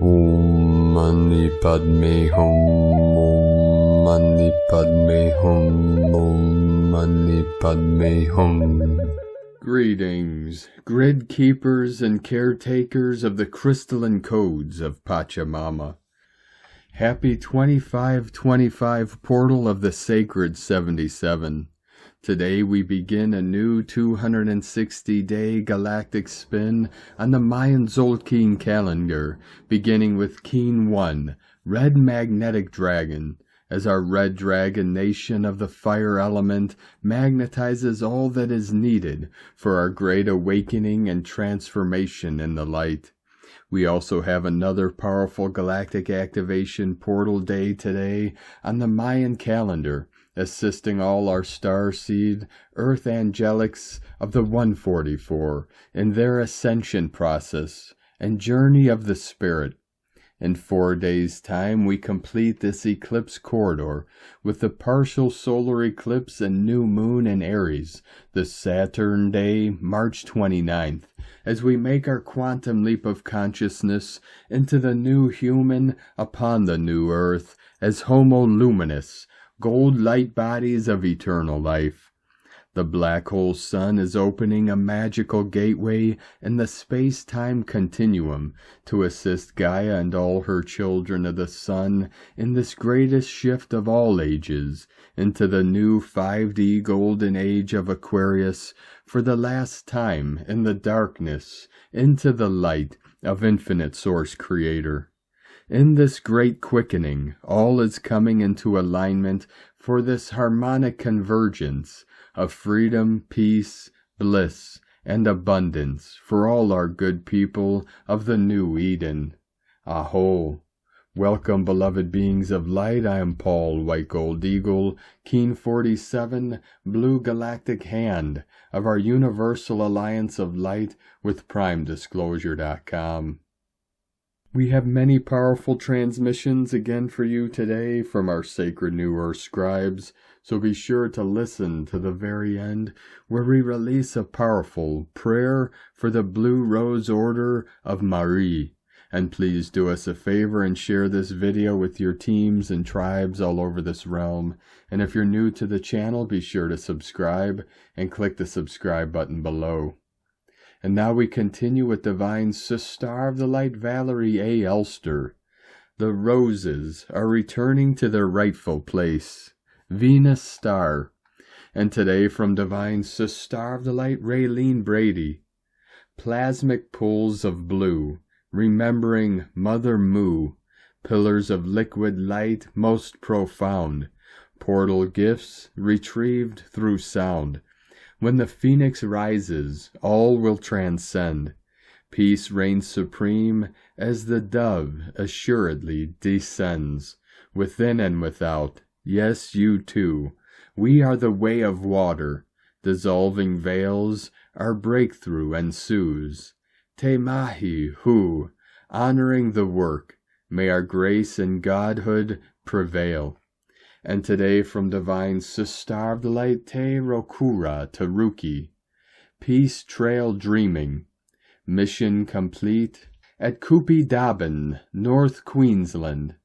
Om Mani Padme Hum. Om Mani Padme Hum. Om Mani Padme Hum. Greetings, grid keepers and caretakers of the crystalline codes of Pachamama. Happy 2525 portal of the sacred 77. Today we begin a new 260-day galactic spin on the Mayan Tzolk'in calendar, beginning with Keen 1, Red Magnetic Dragon, as our red dragon nation of the fire element magnetizes all that is needed for our great awakening and transformation in the light. We also have another powerful galactic activation portal day today on the Mayan calendar, assisting all our starseed earth angelics of the 144 in their ascension process and journey of the spirit. In 4 days' time, we complete this eclipse corridor with the partial solar eclipse and new moon in Aries, the Saturn day, March 29th, as we make our quantum leap of consciousness into the new human upon the new earth as Homo Luminous, gold light bodies of eternal life. The black hole sun is opening a magical gateway in the space-time continuum to assist Gaia and all her children of the sun in this greatest shift of all ages into the new 5D golden age of Aquarius for the last time in the darkness into the light of infinite source creator. In this great quickening, all is coming into alignment for this harmonic convergence of freedom, peace, bliss, and abundance for all our good people of the new Eden. A'ho! Welcome, beloved beings of light. I am Paul, White Gold Eagle, Keen 47, Blue Galactic Hand of our Universal Alliance of Light with PrimeDisclosure.com. We have many powerful transmissions again for you today from our sacred New Earth scribes, so be sure to listen to the very end where we release a powerful prayer for the Blue Rose Order of Marie. And please do us a favor and share this video with your teams and tribes all over this realm. And if you're new to the channel, be sure to subscribe and click the subscribe button below. And now we continue with Divine Sister of the Light Valerie A. Elster. The roses are returning to their rightful place. Venus Star. And today from Divine Sister of the Light Raylene Brady. Plasmic pools of blue, remembering Mother Mu. Pillars of liquid light most profound. Portal gifts retrieved through sound. When the phoenix rises, all will transcend. Peace reigns supreme as the dove assuredly descends. Within and without, yes, you too. We are the way of water. Dissolving veils, our breakthrough ensues. Te mahi hu, honoring the work. May our grace and godhood prevail. And today from Divine Sister of the Light Te Rokura Taruki. Peace Trail Dreaming. Mission complete at Kupi Dabin, North Queensland.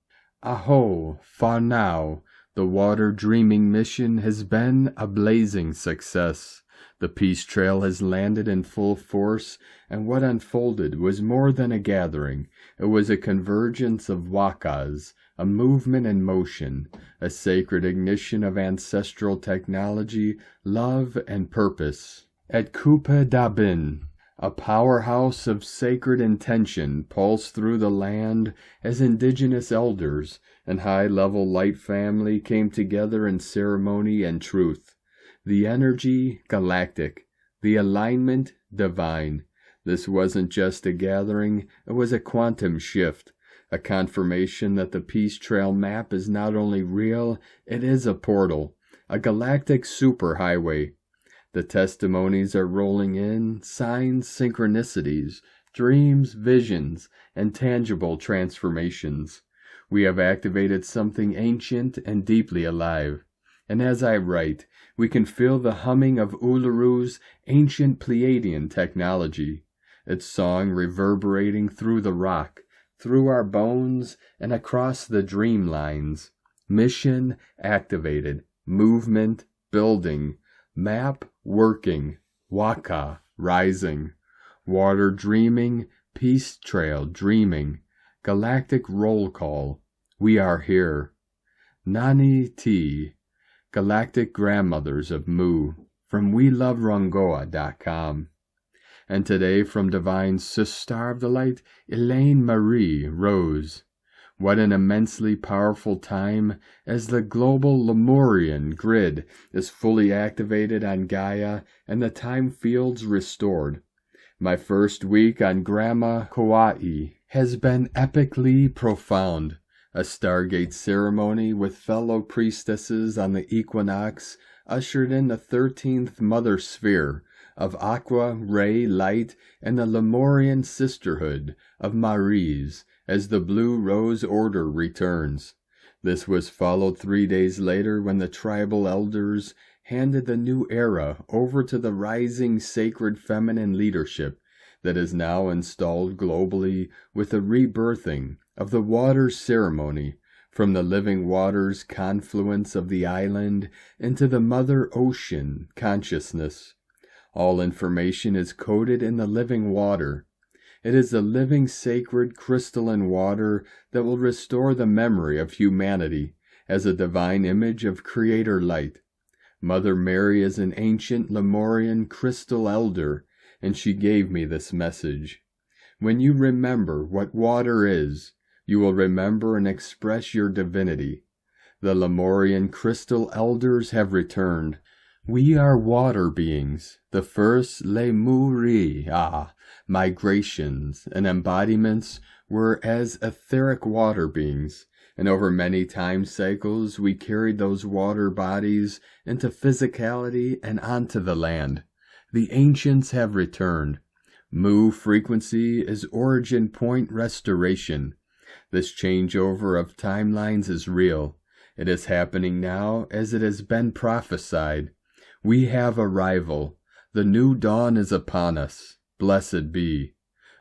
A'ho, for now, the water dreaming mission has been a blazing success. The peace trail has landed in full force, and what unfolded was more than a gathering. It was a convergence of wakas, a movement in motion, a sacred ignition of ancestral technology, love, and purpose. At Kupa Dabin, a powerhouse of sacred intention pulsed through the land as indigenous elders and high-level light family came together in ceremony and truth. The energy, galactic. The alignment, divine. This wasn't just a gathering, it was a quantum shift. A confirmation that the Peace Trail map is not only real, it is a portal. A galactic superhighway. The testimonies are rolling in, signs, synchronicities, dreams, visions, and tangible transformations. We have activated something ancient and deeply alive. And as I write, we can feel the humming of Uluru's ancient Pleiadian technology, its song reverberating through the rock, through our bones and across the dream lines. Mission activated, movement building, map working, waka rising, water dreaming, peace trail dreaming, galactic roll call. We are here. Nani T, Galactic Grandmothers of Mu, from WeLoveRongoa.com. And today from Divine Sister of the Light, Elaine Marie Rose. What an immensely powerful time as the global Lemurian grid is fully activated on Gaia and the time fields restored. My first week on Grandma Kauai has been epically profound. A Stargate ceremony with fellow priestesses on the equinox ushered in the 13th Mother Sphere of Aqua, Ray, Light, and the Lemurian Sisterhood of Aries as the Blue Rose Order returns. This was followed 3 days later when the tribal elders handed the new era over to the rising sacred feminine leadership that is now installed globally with the rebirthing of the water ceremony from the living waters confluence of the island into the Mother Ocean consciousness. All information is coded in the living water. It is the living sacred crystalline water that will restore the memory of humanity as a divine image of Creator Light. Mother Mary is an ancient Lemurian crystal elder, and she gave me this message. When you remember what water is, you will remember and express your divinity. The Lemurian crystal elders have returned. We are water beings, the first Lemurian migrations and embodiments were as etheric water beings, and over many time cycles we carried those water bodies into physicality and onto the land. The ancients have returned. Mu frequency is origin point restoration. This changeover of timelines is real. It is happening now as it has been prophesied. We have arrival. The new dawn is upon us. Blessed be.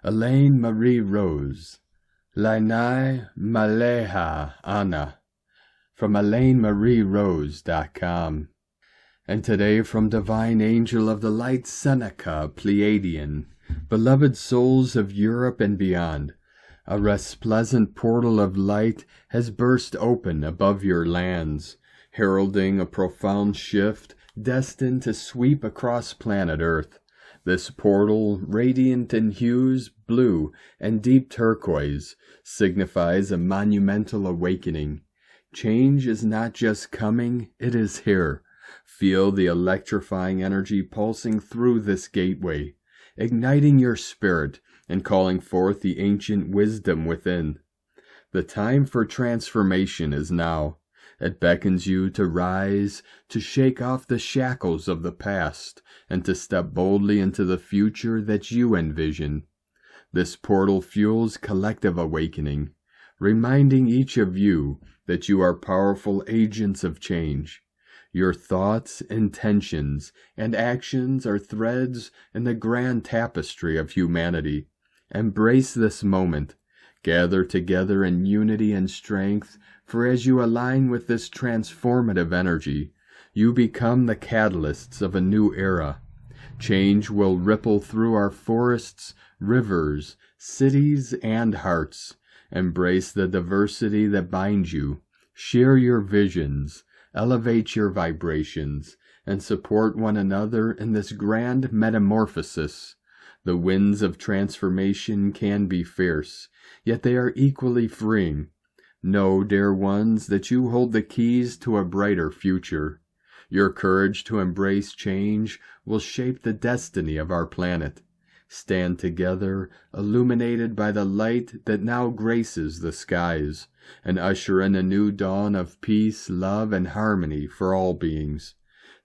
Elaine Marie Rose. Lainai Maleha Anna. From ElaineMarieRose.com. And today from Divine Angel of the Light Seneca Pleiadian. Beloved souls of Europe and beyond. A resplendent portal of light has burst open above your lands, heralding a profound shift destined to sweep across planet Earth. This portal, radiant in hues blue and deep turquoise, signifies a monumental awakening. Change is not just coming, it is here. Feel the electrifying energy pulsing through this gateway, igniting your spirit and calling forth the ancient wisdom within. The time for transformation is now. It beckons you to rise, to shake off the shackles of the past, and to step boldly into the future that you envision. This portal fuels collective awakening, reminding each of you that you are powerful agents of change. Your thoughts, intentions, and actions are threads in the grand tapestry of humanity. Embrace this moment. Gather together in unity and strength, for as you align with this transformative energy, you become the catalysts of a new era. Change will ripple through our forests, rivers, cities, and hearts. Embrace the diversity that binds you. Share your visions. Elevate your vibrations, and support one another in this grand metamorphosis. The winds of transformation can be fierce, yet they are equally freeing. Know, dear ones, that you hold the keys to a brighter future. Your courage to embrace change will shape the destiny of our planet. Stand together, illuminated by the light that now graces the skies, and usher in a new dawn of peace, love, and harmony for all beings.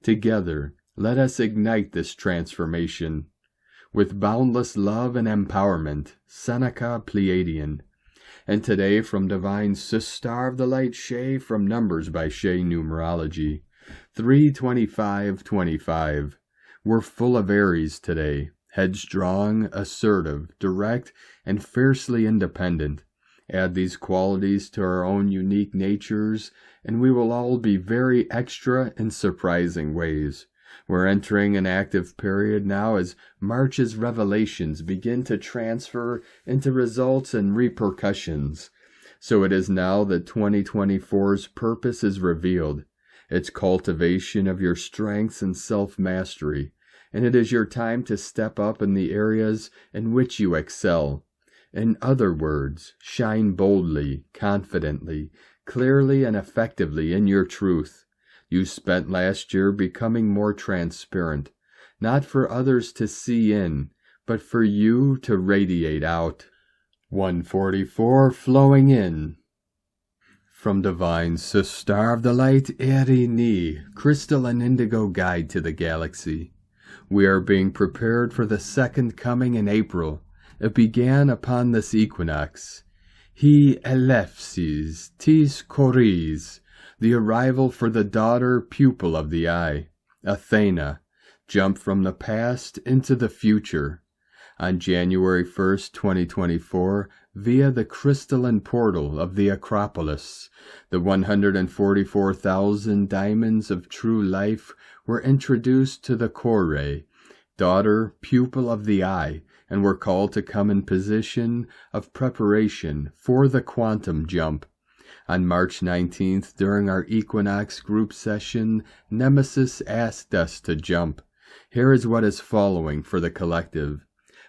Together, let us ignite this transformation. With boundless love and empowerment, Seneca Pleiadian. And today from Divine Sister of the Light Shay from Numbers by Shay Numerology. 32525. We're full of Aries today. Headstrong, assertive, direct, and fiercely independent. Add these qualities to our own unique natures, and we will all be very extra in surprising ways. We're entering an active period now as March's revelations begin to transfer into results and repercussions. So it is now that 2024's purpose is revealed. It's cultivation of your strengths and self-mastery, and it is your time to step up in the areas in which you excel. In other words, shine boldly, confidently, clearly, and effectively in your truth. You spent last year becoming more transparent, not for others to see in, but for you to radiate out. 144 flowing in. From Divine Sister of the Light, Aries, Crystal and Indigo Guide to the Galaxy. We are being prepared for the second coming in April. It began upon this equinox. He Eclipses, tis Choris, the arrival for the daughter pupil of the eye, Athena, jump from the past into the future. On January 1st, 2024, via the crystalline portal of the Acropolis, the 144,000 diamonds of true life were introduced to the Prairie, daughter pupil of the eye, and were called to come in position of preparation for the quantum jump. On March 19th, during our equinox group session, Nemesis asked us to jump. Here is what is following for the collective.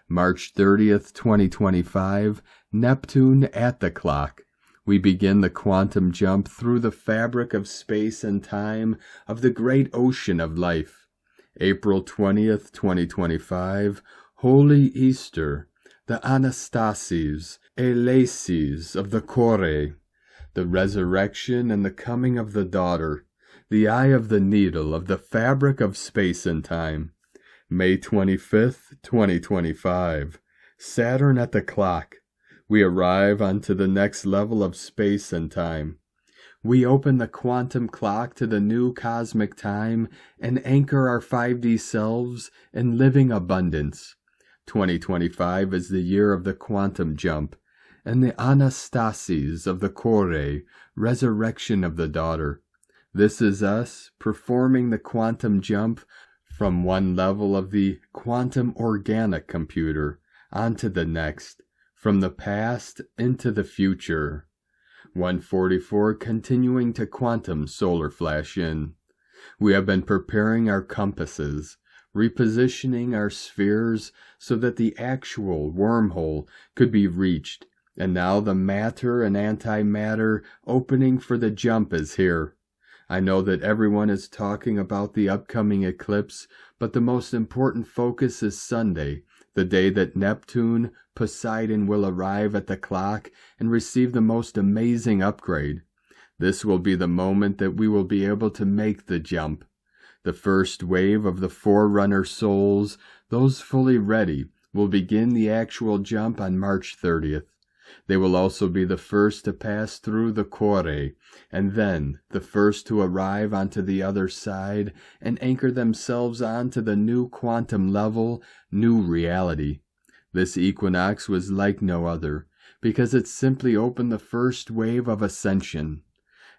March 30th, 2025, Neptune at the clock. We begin the quantum jump through the fabric of space and time of the great ocean of life. April 20th, 2025, Holy Easter, the Anastases, Elaces of the Prairie, the resurrection and the coming of the daughter, the eye of the needle of the fabric of space and time. May 25th, 2025, Saturn at the clock. We arrive onto the next level of space and time. We open the quantum clock to the new cosmic time and anchor our 5D selves in living abundance. 2025 is the year of the quantum jump, and the Anastases of the Prairie, resurrection of the daughter. This is us performing the quantum jump from one level of the quantum organic computer onto the next, from the past into the future. 144 continuing to quantum solar flash in. We have been preparing our compasses, repositioning our spheres so that the actual wormhole could be reached, and now the matter and antimatter opening for the jump is here. I know that everyone is talking about the upcoming eclipse, but the most important focus is Sunday, the day that Neptune, Poseidon will arrive at the clock and receive the most amazing upgrade. This will be the moment that we will be able to make the jump. The first wave of the Forerunner souls, those fully ready, will begin the actual jump on March 30th. They will also be the first to pass through the Prairie, and then the first to arrive onto the other side and anchor themselves onto the new quantum level, new reality. This equinox was like no other, because it simply opened the first wave of ascension.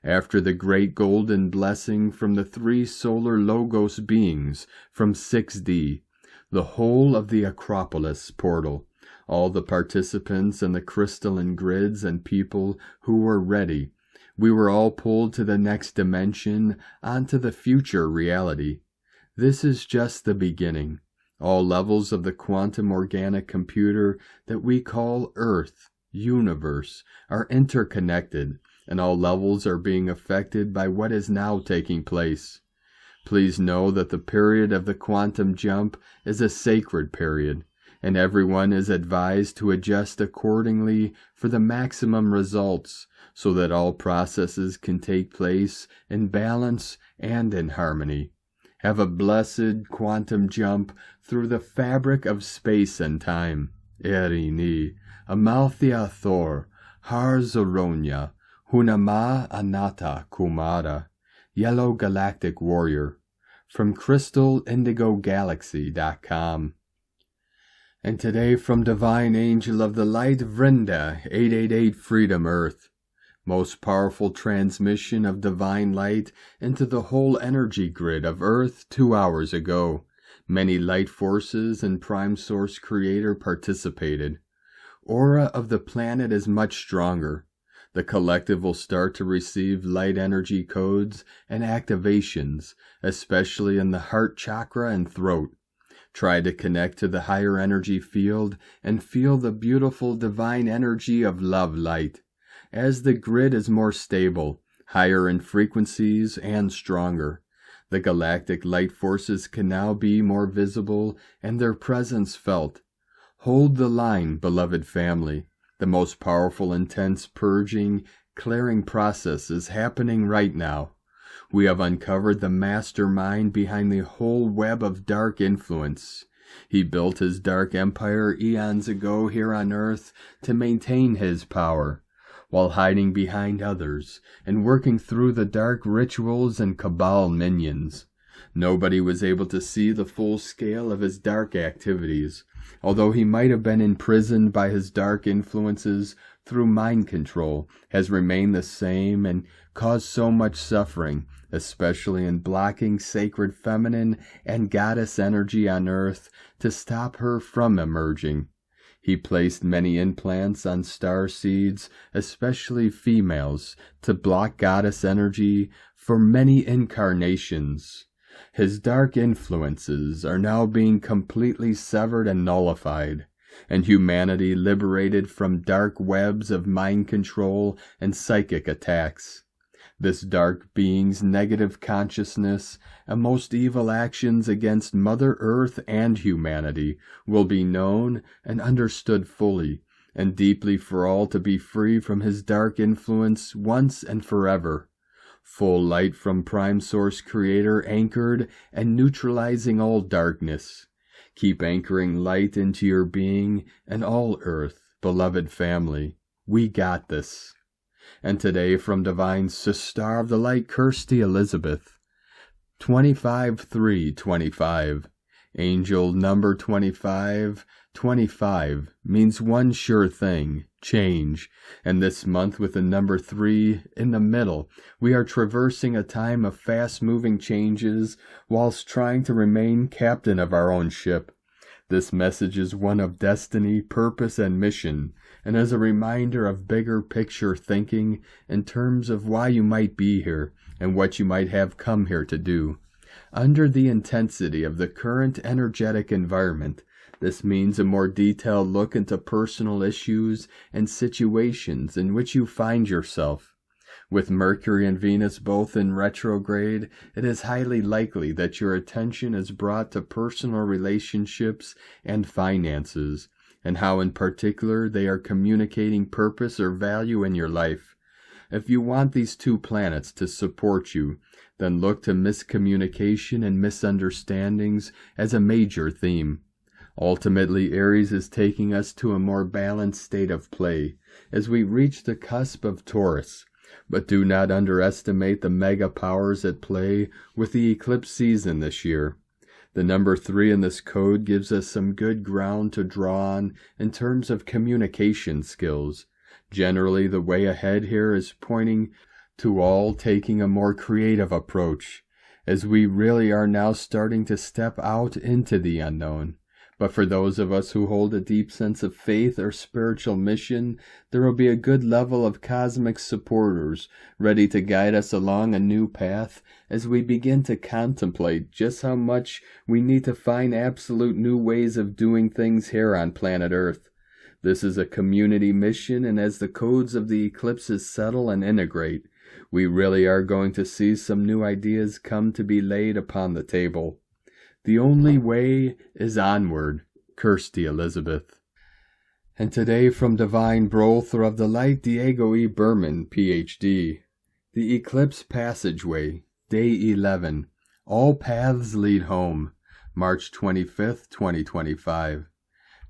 After the great golden blessing from the three solar Logos beings from 6D, the whole of the Acropolis portal, all the participants and the crystalline grids and people who were ready, we were all pulled to the next dimension, onto the future reality. This is just the beginning. All levels of the quantum organic computer that we call Earth, universe, are interconnected, and all levels are being affected by what is now taking place. Please know that the period of the quantum jump is a sacred period, and everyone is advised to adjust accordingly for the maximum results, so that all processes can take place in balance and in harmony. Have a blessed quantum jump through the fabric of space and time. Erini, Amalthea Thor, Har Zoronia, Hunama Anata Kumara, Yellow Galactic Warrior, from CrystalIndigoGalaxy.com. And today from Divine Angel of the Light, Vrinda, 888 Freedom Earth. Most powerful transmission of divine light into the whole energy grid of Earth 2 hours ago. Many light forces and Prime Source Creator participated. Aura of the planet is much stronger. The collective will start to receive light energy codes and activations, especially in the heart chakra and throat. Try to connect to the higher energy field and feel the beautiful divine energy of love light. As the grid is more stable, higher in frequencies, and stronger, the galactic light forces can now be more visible and their presence felt. Hold the line, beloved family. The most powerful, intense purging, clearing process is happening right now. We have uncovered the mastermind behind the whole web of dark influence. He built his dark empire eons ago here on Earth to maintain his power, while hiding behind others and working through the dark rituals and cabal minions. Nobody was able to see the full scale of his dark activities, although he might have been imprisoned by his dark influences through mind control, has remained the same and caused so much suffering, especially in blocking sacred feminine and goddess energy on Earth to stop her from emerging. He placed many implants on star seeds, especially females, to block goddess energy for many incarnations. His dark influences are now being completely severed and nullified, and humanity liberated from dark webs of mind control and psychic attacks. This dark being's negative consciousness and most evil actions against Mother Earth and humanity will be known and understood fully and deeply for all to be free from his dark influence once and forever. Full light from Prime Source Creator anchored and neutralizing all darkness. Keep anchoring light into your being and all Earth, beloved family. We got this. And today from Divine Sister of the Light, Kirsty Elizabeth, 25-3-25. Angel number 25. 25 means one sure thing, change. And this month with the number 3 in the middle, we are traversing a time of fast-moving changes whilst trying to remain captain of our own ship. This message is one of destiny, purpose, and mission, and as a reminder of bigger picture thinking in terms of why you might be here and what you might have come here to do. Under the intensity of the current energetic environment, this means a more detailed look into personal issues and situations in which you find yourself. With Mercury and Venus both in retrograde, it is highly likely that your attention is brought to personal relationships and finances, and how in particular they are communicating purpose or value in your life. If you want these two planets to support you, then look to miscommunication and misunderstandings as a major theme. Ultimately, Aries is taking us to a more balanced state of play as we reach the cusp of Taurus. But do not underestimate the mega powers at play with the eclipse season this year. The number 3 in this code gives us some good ground to draw on in terms of communication skills. Generally, the way ahead here is pointing to all taking a more creative approach, as we really are now starting to step out into the unknown. But for those of us who hold a deep sense of faith or spiritual mission, there will be a good level of cosmic supporters ready to guide us along a new path as we begin to contemplate just how much we need to find absolute new ways of doing things here on planet Earth. This is a community mission, and as the codes of the eclipses settle and integrate, we really are going to see some new ideas come to be laid upon the table. The only way is onward, Kirsty Elizabeth. And today from Divine Brother of the Light, Diego E. Berman, Ph.D. The Eclipse Passageway, Day 11. All Paths Lead Home, March 25th, 2025.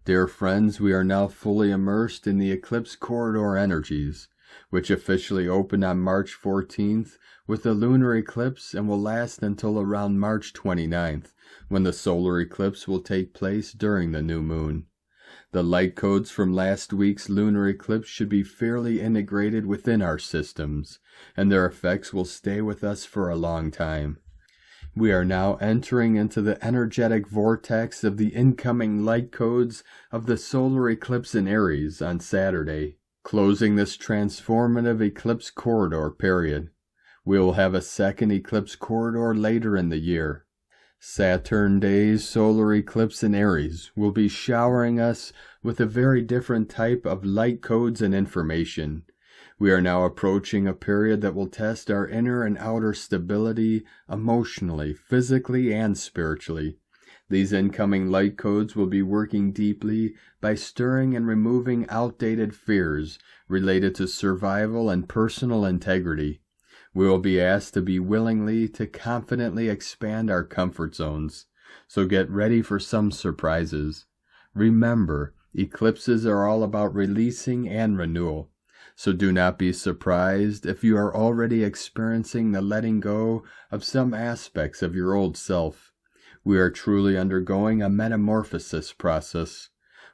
Dear friends, we are now fully immersed in the Eclipse Corridor energies, which officially open on March 14th with the lunar eclipse and will last until around March 29th, when the solar eclipse will take place during the new moon. The light codes from last week's lunar eclipse should be fairly integrated within our systems, and their effects will stay with us for a long time. We are now entering into the energetic vortex of the incoming light codes of the solar eclipse in Aries on Saturday, closing this transformative eclipse corridor period. We will have a second eclipse corridor later in the year. Saturn Day's solar eclipse in Aries will be showering us with a very different type of light codes and information. We are now approaching a period that will test our inner and outer stability emotionally, physically, and spiritually. These incoming light codes will be working deeply by stirring and removing outdated fears related to survival and personal integrity. We will be asked to be willingly to confidently expand our comfort zones, so get ready for some surprises. Remember, eclipses are all about releasing and renewal, so do not be surprised if you are already experiencing the letting go of some aspects of your old self. We are truly undergoing a metamorphosis process.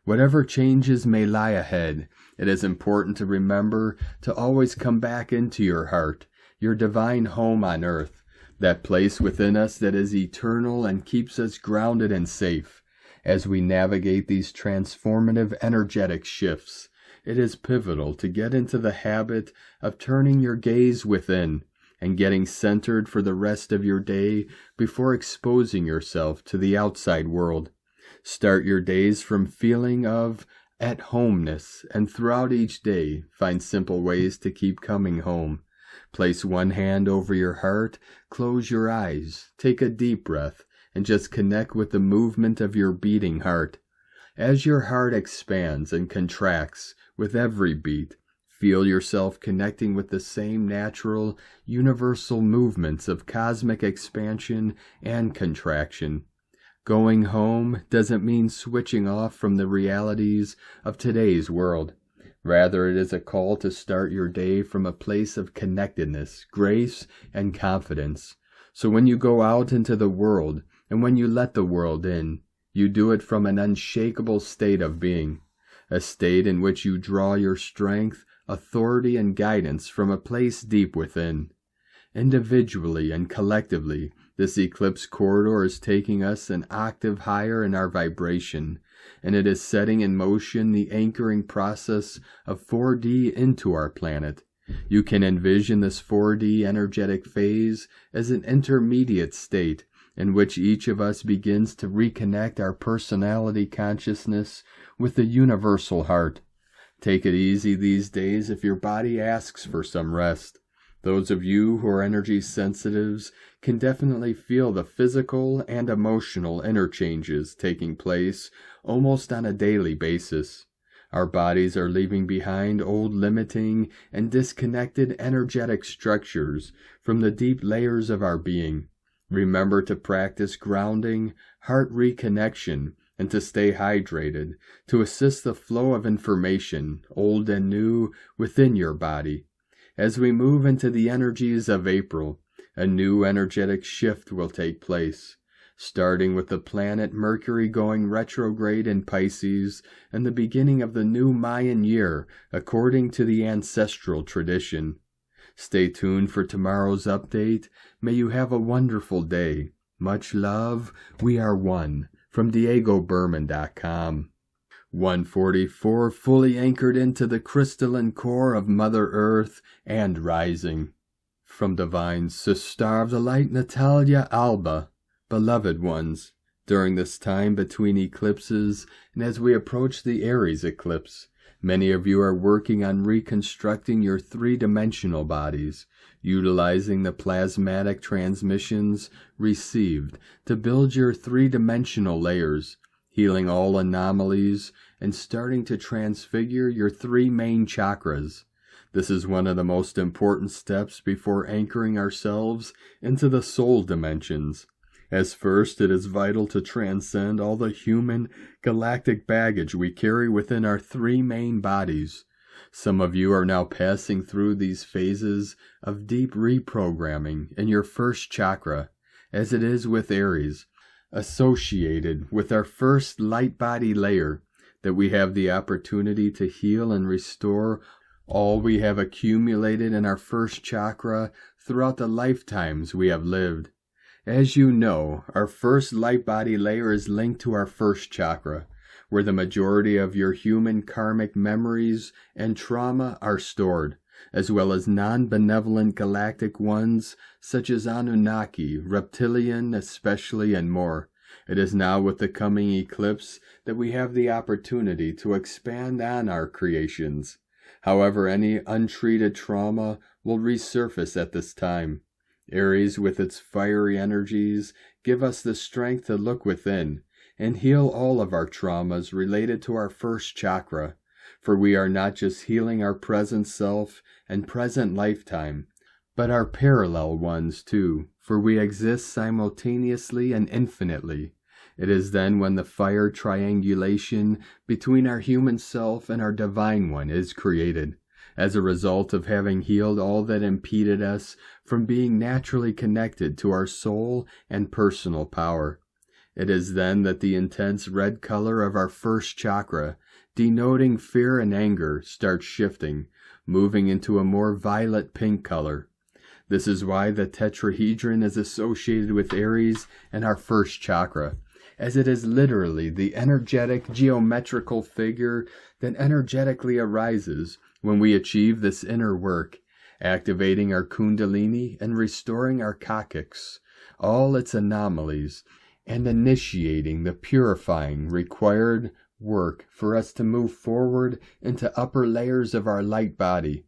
Whatever changes may lie ahead, it is important to remember to always come back into your heart, your divine home on earth, that place within us that is eternal and keeps us grounded and safe. As we navigate these transformative energetic shifts, it is pivotal to get into the habit of turning your gaze within and getting centered for the rest of your day before exposing yourself to the outside world. Start your days from feeling of at-homeness, and throughout each day, find simple ways to keep coming home. Place one hand over your heart, close your eyes, take a deep breath, and just connect with the movement of your beating heart. As your heart expands and contracts with every beat, feel yourself connecting with the same natural, universal movements of cosmic expansion and contraction. Going home doesn't mean switching off from the realities of today's world. Rather, it is a call to start your day from a place of connectedness, grace, and confidence. So when you go out into the world, and when you let the world in, you do it from an unshakable state of being, a state in which you draw your strength, authority, and guidance from a place deep within. Individually and collectively, this eclipse corridor is taking us an octave higher in our vibration, and it is setting in motion the anchoring process of 4D into our planet. You can envision this 4D energetic phase as an intermediate state in which each of us begins to reconnect our personality consciousness with the universal heart. Take it easy these days if your body asks for some rest. Those of you who are energy sensitives can definitely feel the physical and emotional interchanges taking place almost on a daily basis. Our bodies are leaving behind old limiting and disconnected energetic structures from the deep layers of our being. Remember to practice grounding, heart reconnection, and to stay hydrated, to assist the flow of information, old and new, within your body. As we move into the energies of April, a new energetic shift will take place, starting with the planet Mercury going retrograde in Pisces and the beginning of the new Mayan year according to the ancestral tradition. Stay tuned for tomorrow's update. May you have a wonderful day. Much love. We are one. From DiegoBerman.com. 144, fully anchored into the crystalline core of Mother Earth and rising. From Divine Sister of the Light, Natalia Alba. Beloved ones, during this time between eclipses and as we approach the Aries eclipse, many of you are working on reconstructing your three-dimensional bodies, utilizing the plasmatic transmissions received to build your three-dimensional layers, healing all anomalies, and starting to transfigure your three main chakras. This is one of the most important steps before anchoring ourselves into the soul dimensions. As first, it is vital to transcend all the human, galactic baggage we carry within our three main bodies. Some of you are now passing through these phases of deep reprogramming in your first chakra, as it is with Aries, associated with our first light body layer that we have the opportunity to heal and restore all we have accumulated in our first chakra throughout the lifetimes we have lived. As you know, our first light body layer is linked to our first chakra, where the majority of your human karmic memories and trauma are stored, as well as non-benevolent galactic ones such as Anunnaki, reptilian especially, and more. It is now with the coming eclipse that we have the opportunity to expand on our creations. However, any untreated trauma will resurface at this time. Aries, with its fiery energies, give us the strength to look within and heal all of our traumas related to our first chakra, for we are not just healing our present self and present lifetime, but our parallel ones too, for we exist simultaneously and infinitely. It is then when the fire triangulation between our human self and our divine one is created, as a result of having healed all that impeded us from being naturally connected to our soul and personal power. It is then that the intense red color of our first chakra, denoting fear and anger, starts shifting, moving into a more violet pink color. This is why the tetrahedron is associated with Aries and our first chakra, as it is literally the energetic geometrical figure that energetically arises when we achieve this inner work, activating our kundalini and restoring our coccyx, all its anomalies, and initiating the purifying required work for us to move forward into upper layers of our light body.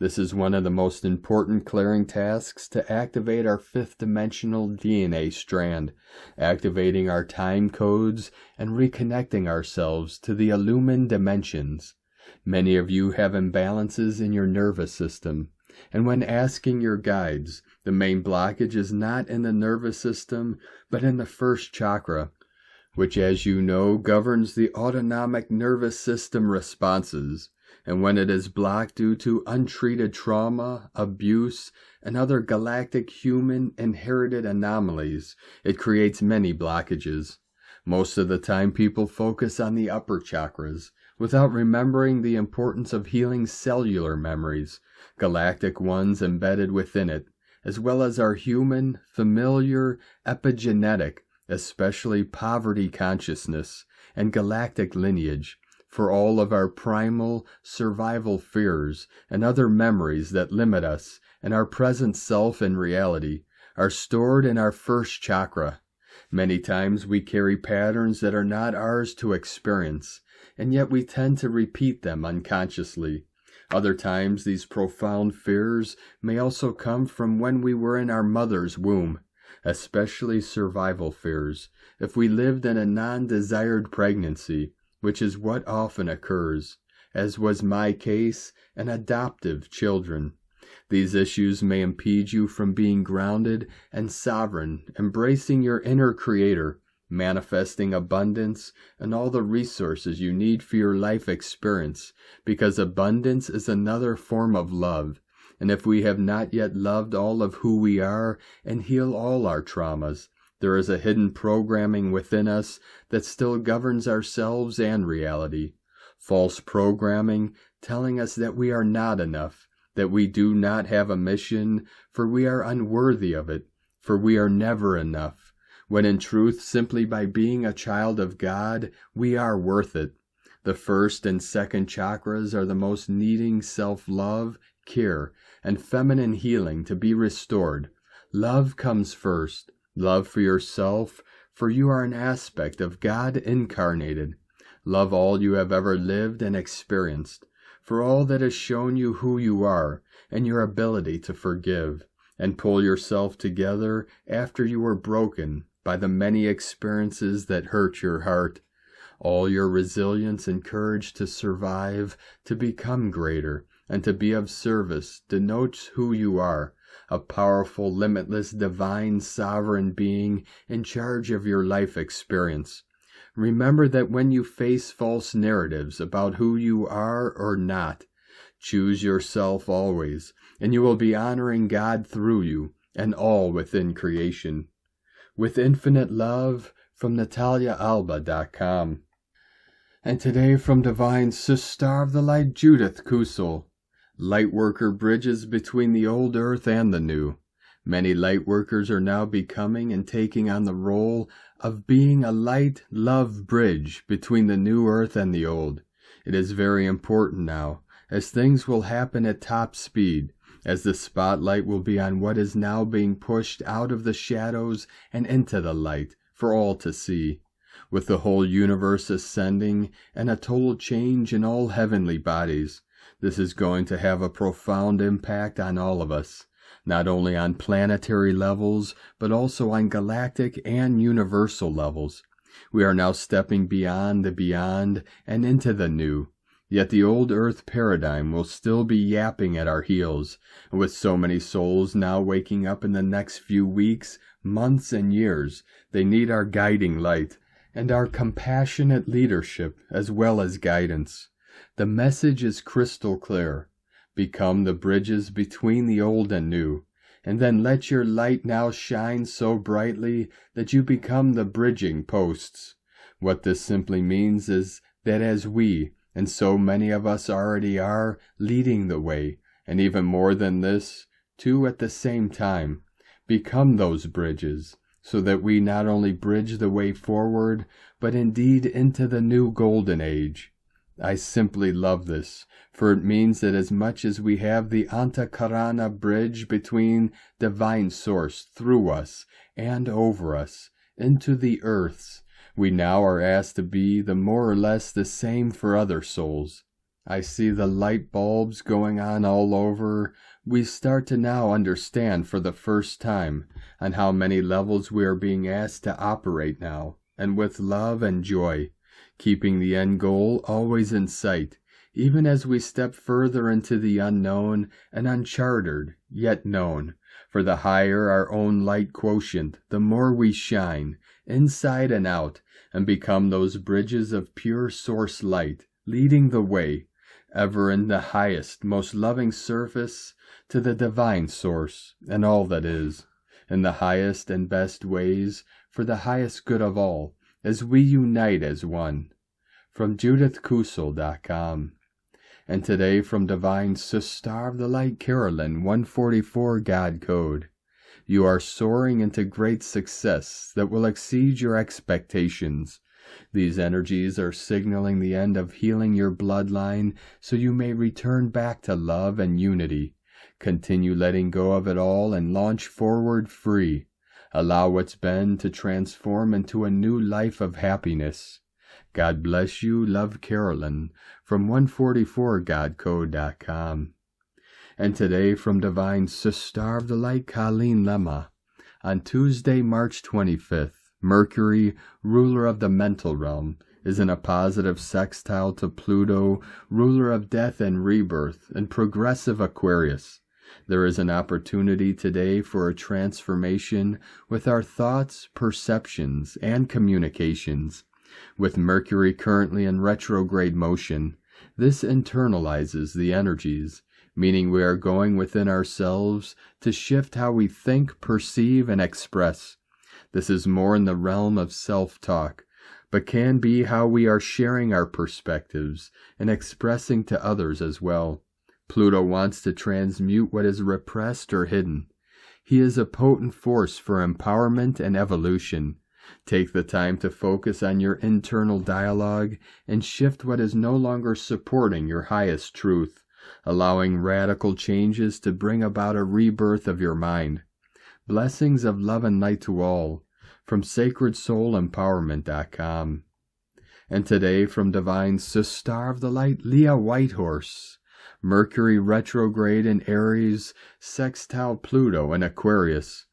This is one of the most important clearing tasks to activate our fifth dimensional DNA strand, activating our time codes and reconnecting ourselves to the illumined dimensions. Many of you have imbalances in your nervous system, and when asking your guides, the main blockage is not in the nervous system, but in the first chakra, which, as you know, governs the autonomic nervous system responses. And when it is blocked due to untreated trauma, abuse, and other galactic human inherited anomalies, it creates many blockages. Most of the time people focus on the upper chakras, without remembering the importance of healing cellular memories, galactic ones embedded within it, as well as our human, familiar, epigenetic, especially poverty consciousness, and galactic lineage, for all of our primal survival fears and other memories that limit us and our present self and reality are stored in our first chakra. Many times we carry patterns that are not ours to experience, and yet we tend to repeat them unconsciously. Other times these profound fears may also come from when we were in our mother's womb, especially survival fears, if we lived in a non-desired pregnancy, which is what often occurs, as was my case, and adoptive children. These issues may impede you from being grounded and sovereign, embracing your inner creator, manifesting abundance and all the resources you need for your life experience, because abundance is another form of love. And if we have not yet loved all of who we are and heal all our traumas, there is a hidden programming within us that still governs ourselves and reality. False programming telling us that we are not enough, that we do not have a mission, for we are unworthy of it, for we are never enough, when in truth, simply by being a child of God, we are worth it. The first and second chakras are the most needing self-love, care, and feminine healing to be restored. Love comes first. Love for yourself, for you are an aspect of God incarnated. Love all you have ever lived and experienced, for all that has shown you who you are and your ability to forgive, and pull yourself together after you were broken by the many experiences that hurt your heart. All your resilience and courage to survive, to become greater, and to be of service denotes who you are. A powerful, limitless, divine, sovereign being in charge of your life experience. Remember that when you face false narratives about who you are or not, choose yourself always, and you will be honoring God through you and all within creation. With infinite love, from NataliaAlba.com. And today from Divine Sister of the Light Judith Kusel, Lightworker bridges between the old earth and the new. Many lightworkers are now becoming and taking on the role of being a light love bridge between the new earth and the old. It is very important now, as things will happen at top speed, as the spotlight will be on what is now being pushed out of the shadows and into the light for all to see, with the whole universe ascending and a total change in all heavenly bodies. This is going to have a profound impact on all of us, not only on planetary levels, but also on galactic and universal levels. We are now stepping beyond the beyond and into the new. Yet the old earth paradigm will still be yapping at our heels, and with so many souls now waking up in the next few weeks, months, and years, they need our guiding light and our compassionate leadership as well as guidance. The message is crystal clear. Become the bridges between the old and new, and then let your light now shine so brightly that you become the bridging posts. What this simply means is that as we, and so many of us already are, leading the way, and even more than this, two at the same time, become those bridges, so that we not only bridge the way forward, but indeed into the new golden age. I simply love this, for it means that as much as we have the Antakarana bridge between Divine Source through us and over us into the earths, we now are asked to be the more or less the same for other souls. I see the light bulbs going on all over. We start to now understand for the first time on how many levels we are being asked to operate now, and with love and joy, keeping the end goal always in sight, even as we step further into the unknown and uncharted, yet known. For the higher our own light quotient, the more we shine, inside and out, and become those bridges of pure source light, leading the way, ever in the highest, most loving surface, to the divine source, and all that is, in the highest and best ways, for the highest good of all, as we unite as one. From JudithKusel.com. And today from Divine Sister of the Light Carolyn 144 God Code. You are soaring into great success that will exceed your expectations. These energies are signaling the end of healing your bloodline so you may return back to love and unity. Continue letting go of it all and launch forward free. Allow what's been to transform into a new life of happiness. God bless you, love Carolyn, from 144godcode.com. And today from Divine Sister of the Light Colleen Lemma. On Tuesday, March 25th, Mercury, ruler of the mental realm, is in a positive sextile to Pluto, ruler of death and rebirth, in progressive Aquarius. There is an opportunity today for a transformation with our thoughts, perceptions, and communications. With Mercury currently in retrograde motion, this internalizes the energies, meaning we are going within ourselves to shift how we think, perceive, and express. This is more in the realm of self-talk, but can be how we are sharing our perspectives and expressing to others as well. Pluto wants to transmute what is repressed or hidden. He is a potent force for empowerment and evolution. Take the time to focus on your internal dialogue and shift what is no longer supporting your highest truth, allowing radical changes to bring about a rebirth of your mind. Blessings of love and light to all, from SacredSoulEmpowerment.com. And today from Divine Sister of the Light Leah Whitehorse. Mercury retrograde in Aries, sextile Pluto in Aquarius.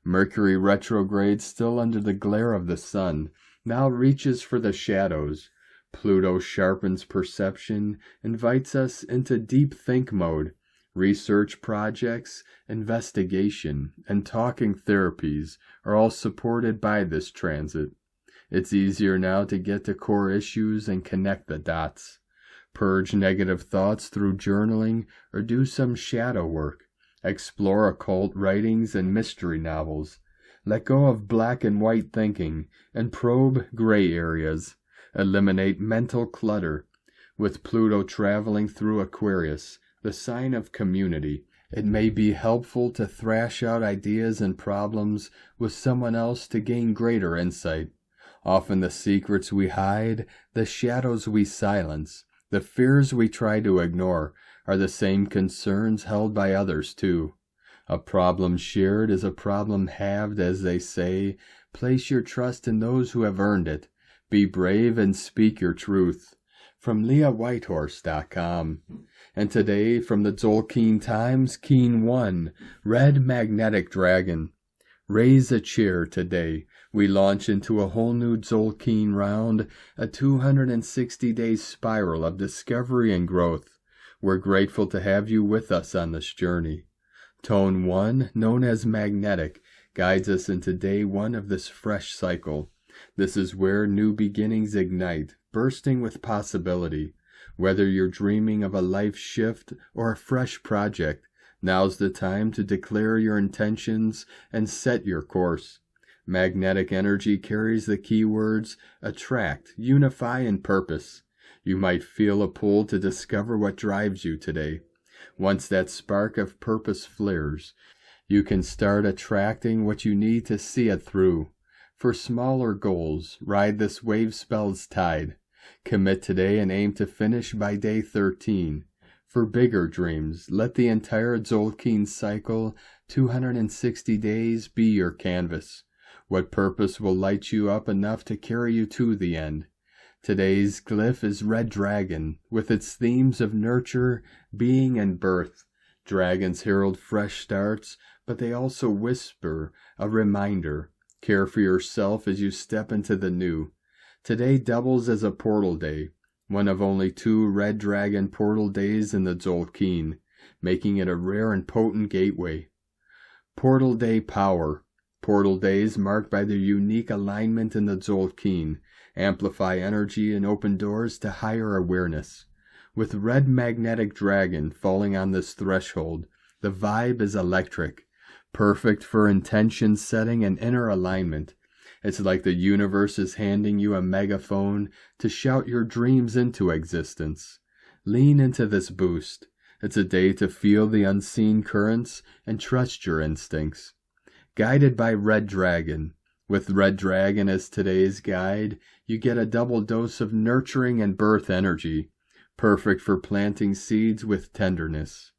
Mercury retrograde, still under the glare of the sun, now reaches for the shadows. Pluto sharpens perception, invites us into deep think mode. Research projects, investigation, and talking therapies are all supported by this transit. It's easier now to get to core issues and connect the dots. Purge negative thoughts through journaling or do some shadow work. Explore occult writings and mystery novels. Let go of black and white thinking and probe gray areas. Eliminate mental clutter. With Pluto traveling through Aquarius, the sign of community, it may be helpful to thrash out ideas and problems with someone else to gain greater insight. Often the secrets we hide, the shadows we silence, the fears we try to ignore are the same concerns held by others too. A problem shared is a problem halved, as they say. Place your trust in those who have earned it. Be brave and speak your truth. From LeahWhitehorse.com. And today, from the Tzolk'in Times, Keen 1, Red Magnetic Dragon. Raise a cheer today. We launch into a whole new Tzolk'in round, a 260-day spiral of discovery and growth. We're grateful to have you with us on this journey. Tone 1, known as Magnetic, guides us into day 1 of this fresh cycle. This is where new beginnings ignite, bursting with possibility. Whether you're dreaming of a life shift or a fresh project, now's the time to declare your intentions and set your course. Magnetic energy carries the keywords attract, unify, and purpose. You might feel a pull to discover what drives you today. Once that spark of purpose flares, you can start attracting what you need to see it through. For smaller goals, ride this wave spell's tide. Commit today and aim to finish by day 13. For bigger dreams, let the entire Tzolk'in cycle, 260 days, be your canvas. What purpose will light you up enough to carry you to the end? Today's glyph is Red Dragon, with its themes of nurture, being, and birth. Dragons herald fresh starts, but they also whisper a reminder. Care for yourself as you step into the new. Today doubles as a portal day, one of only 2 Red Dragon portal days in the Tzolk'in, making it a rare and potent gateway. Portal Day Power. Portal days marked by their unique alignment in the Tzolk'in amplify energy and open doors to higher awareness. With Red Magnetic Dragon falling on this threshold, the vibe is electric, perfect for intention setting and inner alignment. It's like the universe is handing you a megaphone to shout your dreams into existence. Lean into this boost. It's a day to feel the unseen currents and trust your instincts. Guided by Red Dragon. With Red Dragon as today's guide, you get a double dose of nurturing and birth energy, perfect for planting seeds with tenderness.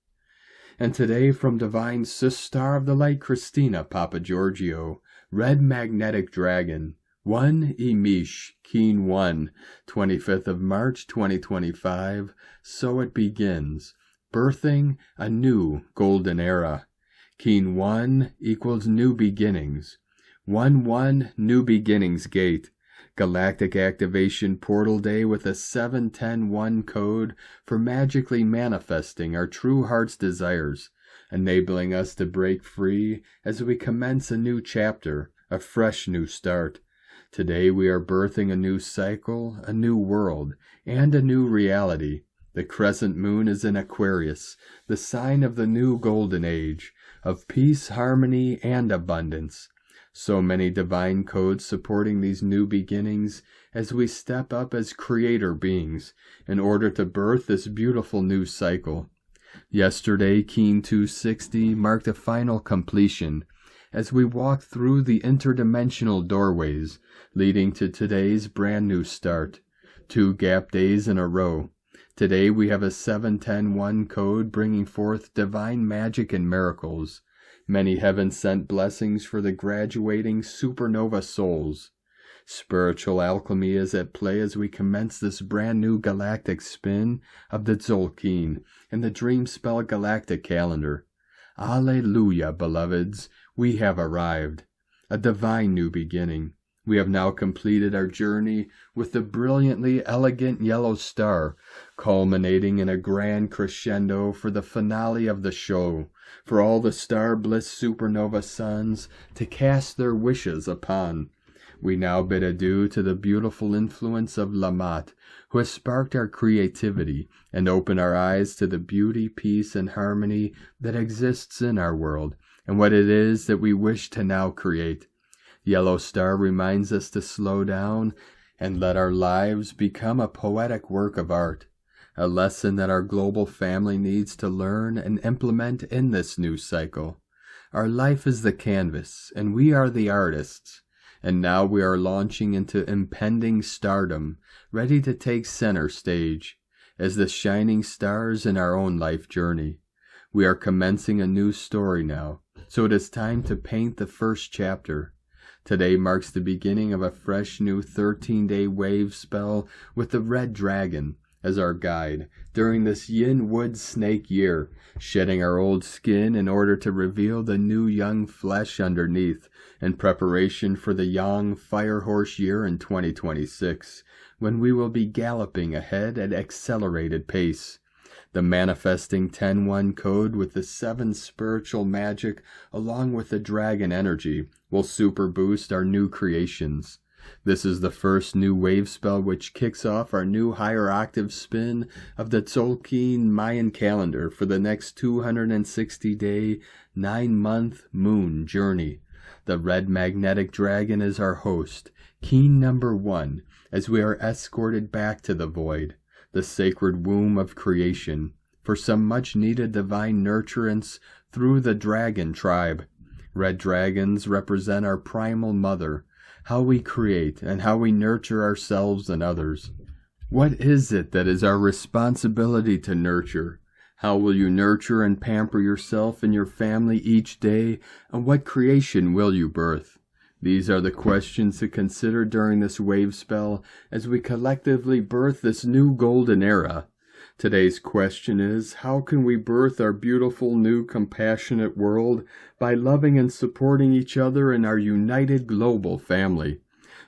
And today, from Divine Sister of the Light Christina Papagiorgio, Red Magnetic Dragon, 1 Emish, Keen 1, 25th of March 2025, so it begins, birthing a new golden era. Keen 1 equals new beginnings. 1-1 New Beginnings Gate. Galactic Activation Portal Day with a 7101 code for magically manifesting our true heart's desires, enabling us to break free as we commence a new chapter, a fresh new start. Today we are birthing a new cycle, a new world, and a new reality. The crescent moon is in Aquarius, the sign of the new golden age, of peace, harmony, and abundance. So many divine codes supporting these new beginnings as we step up as creator beings in order to birth this beautiful new cycle. Yesterday, Keen 260 marked a final completion as we walked through the interdimensional doorways leading to today's brand new start. 2 gap days in a row. Today we have a 7101 code bringing forth divine magic and miracles. Many heaven-sent blessings for the graduating supernova souls. Spiritual alchemy is at play as we commence this brand new galactic spin of the Tzolk'in and the Dream Spell Galactic calendar. Alleluia, beloveds, we have arrived. A divine new beginning. We have now completed our journey with the brilliantly elegant yellow star, culminating in a grand crescendo for the finale of the show, for all the star-bliss supernova suns to cast their wishes upon. We now bid adieu to the beautiful influence of Lamont, who has sparked our creativity and opened our eyes to the beauty, peace, and harmony that exists in our world, and what it is that we wish to now create. Yellow Star reminds us to slow down and let our lives become a poetic work of art, a lesson that our global family needs to learn and implement in this new cycle. Our life is the canvas, and we are the artists, and now we are launching into impending stardom, ready to take center stage. As the shining stars in our own life journey, we are commencing a new story now, so it is time to paint the first chapter. Today marks the beginning of a fresh new 13-day wave spell with the red dragon as our guide during this yin wood snake year, shedding our old skin in order to reveal the new young flesh underneath in preparation for the yang fire horse year in 2026, when we will be galloping ahead at accelerated pace. The manifesting 10-1 code with the 7 spiritual magic along with the dragon energy will super boost our new creations. This is the first new wave spell which kicks off our new higher octave spin of the Tzolk'in Mayan calendar for the next 260-day, 9-month moon journey. The red magnetic dragon is our host, keen number 1, as we are escorted back to the void, the sacred womb of creation, for some much-needed divine nurturance through the dragon tribe. Red dragons represent our primal mother, how we create and how we nurture ourselves and others. What is it that is our responsibility to nurture? How will you nurture and pamper yourself and your family each day, and what creation will you birth? These are the questions to consider during this wave spell as we collectively birth this new golden era. Today's question is, how can we birth our beautiful new compassionate world by loving and supporting each other in our united global family?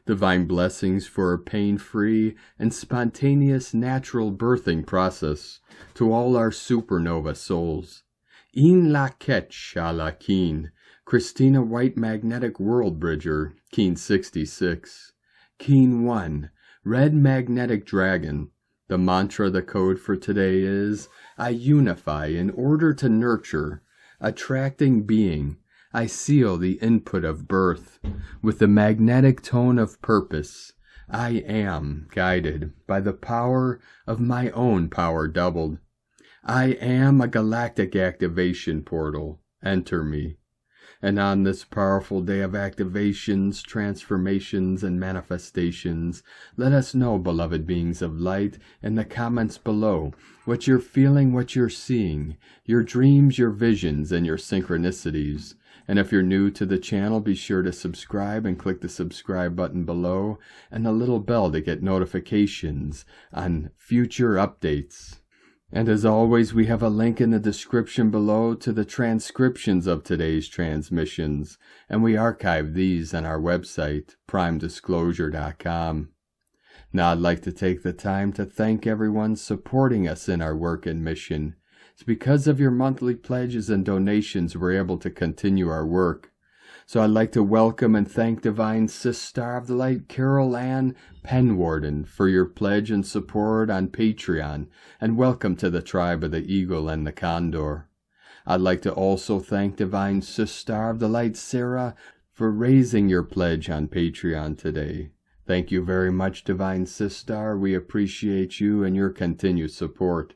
Divine blessings for a pain-free and spontaneous natural birthing process to all our supernova souls. In la ketch a la keen. Christina White Magnetic World Bridger, Keen 66. Keen 1, Red Magnetic Dragon. The mantra, the code for today is, I unify in order to nurture, attracting being. I seal the input of birth with the magnetic tone of purpose. I am guided by the power of my own power doubled. I am a galactic activation portal. Enter me. And on this powerful day of activations, transformations, and manifestations, let us know, beloved beings of light, in the comments below, what you're feeling, what you're seeing, your dreams, your visions, and your synchronicities. And if you're new to the channel, be sure to subscribe and click the subscribe button below and the little bell to get notifications on future updates. And as always, we have a link in the description below to the transcriptions of today's transmissions, and we archive these on our website, primedisclosure.com. Now I'd like to take the time to thank everyone supporting us in our work and mission. It's because of your monthly pledges and donations we're able to continue our work. So I'd like to welcome and thank Divine Sis Star of the Light Carol Ann Penwarden for your pledge and support on Patreon, and welcome to the tribe of the Eagle and the Condor. I'd like to also thank Divine Sis Star of the Light Sarah for raising your pledge on Patreon today. Thank you very much, Divine Sis Star. We appreciate you and your continued support.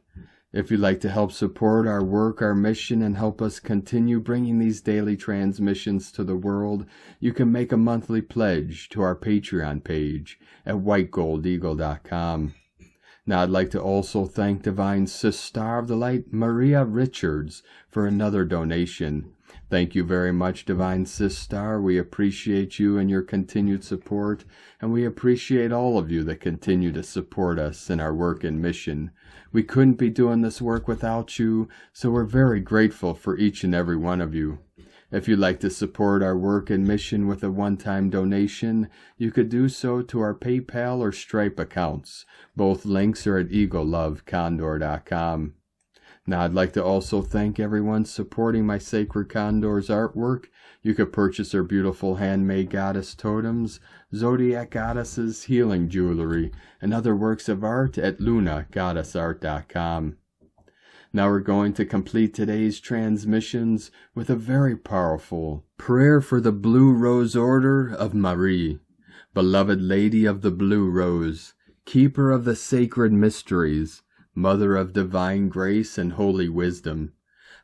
If you'd like to help support our work, our mission, and help us continue bringing these daily transmissions to the world, you can make a monthly pledge to our Patreon page at whitegoldeagle.com. Now I'd like to also thank Divine Sis Star of the Light Maria Richards for another donation. Thank you very much, Divine Sis Star. We appreciate you and your continued support, and we appreciate all of you that continue to support us in our work and mission. We couldn't be doing this work without you, so we're very grateful for each and every one of you. If you'd like to support our work and mission with a one-time donation, you could do so to our PayPal or Stripe accounts. Both links are at eaglelovecondor.com. Now I'd like to also thank everyone supporting my Sacred Condors artwork. You could purchase our beautiful handmade goddess totems, zodiac goddesses, healing jewelry, and other works of art at lunagoddessart.com. Now we're going to complete today's transmissions with a very powerful prayer for the Blue Rose Order of Marie. beloved Lady of the Blue Rose, keeper of the sacred mysteries, mother of divine grace and holy wisdom,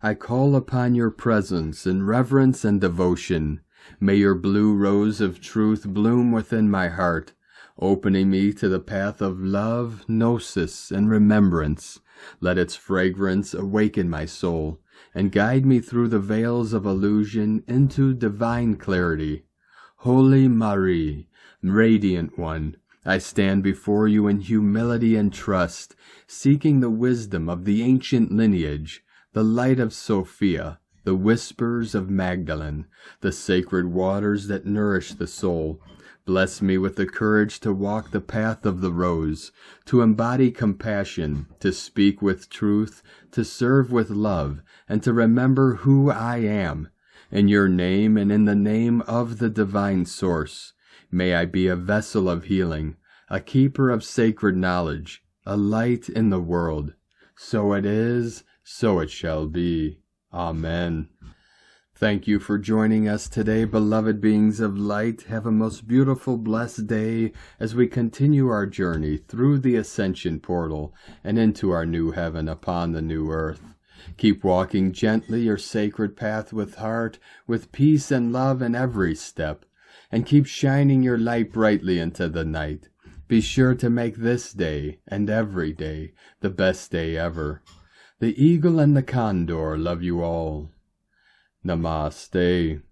I call upon your presence in reverence and devotion. May your blue rose of truth bloom within my heart, opening me to the path of love, gnosis, and remembrance. Let its fragrance awaken my soul, and guide me through the veils of illusion into divine clarity. Holy Marie, Radiant One, I stand before you in humility and trust, seeking the wisdom of the ancient lineage, the light of Sophia, the whispers of Magdalene, the sacred waters that nourish the soul. Bless me with the courage to walk the path of the rose, to embody compassion, to speak with truth, to serve with love, and to remember who I am. In your name and in the name of the divine source, may I be a vessel of healing, a keeper of sacred knowledge, a light in the world. So it is, so it shall be. Amen. Thank you for joining us today, beloved beings of light. Have a most beautiful, blessed day as we continue our journey through the ascension portal and into our new heaven upon the new earth. Keep walking gently your sacred path with heart, with peace and love in every step, and keep shining your light brightly into the night. Be sure to make this day and every day the best day ever. The eagle and the condor love you all. Namaste.